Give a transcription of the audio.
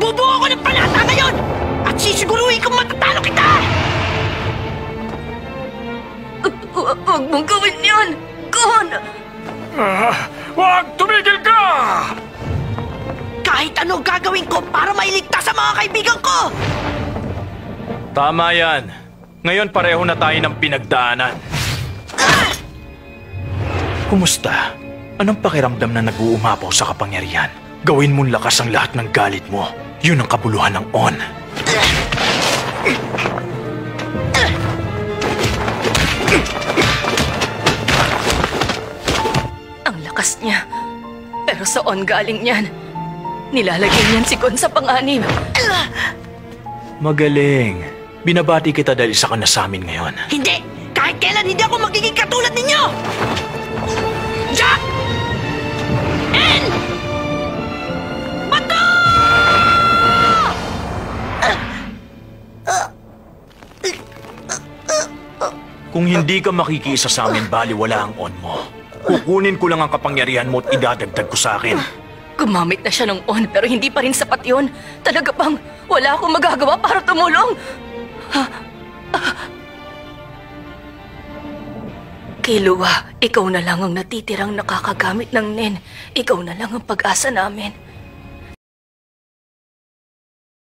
Bubuo ako ng panata ngayon! At sisiguruhin kong matatalo kita! Huwag mong gawin yan! Gon! Huwag tumigil ka! Kahit ano gagawin ko para mailigtas ang mga kaibigan ko! Tama yan. Ngayon pareho na tayo ng pinagdaanan. Kumusta? Anong pakiramdam na nag-uumapaw sa kapangyarihan? Gawin mong lakas ang lahat ng galit mo. Yun ang kabuluhan ng On. Ang lakas niya. Pero sa On galing niyan. Nilalagay niyan si Gon sa panganib. Magaling. Binabati kita dahil isa ka na sa amin ngayon. Hindi! Kahit kailan hindi ako magiging katulad ninyo! Jack! En! Bato! Kung hindi ka makikiisa sa amin, baliwala ang On mo. Kukunin ko lang ang kapangyarihan mo at idadagdag ko sa akin. Gumamit na siya ng On pero hindi pa rin sapat yun. Talaga bang wala akong magagawa para tumulong? Killua, ikaw na lang ang natitirang nakakagamit ng Nen. Ikaw na lang ang pag-asa namin.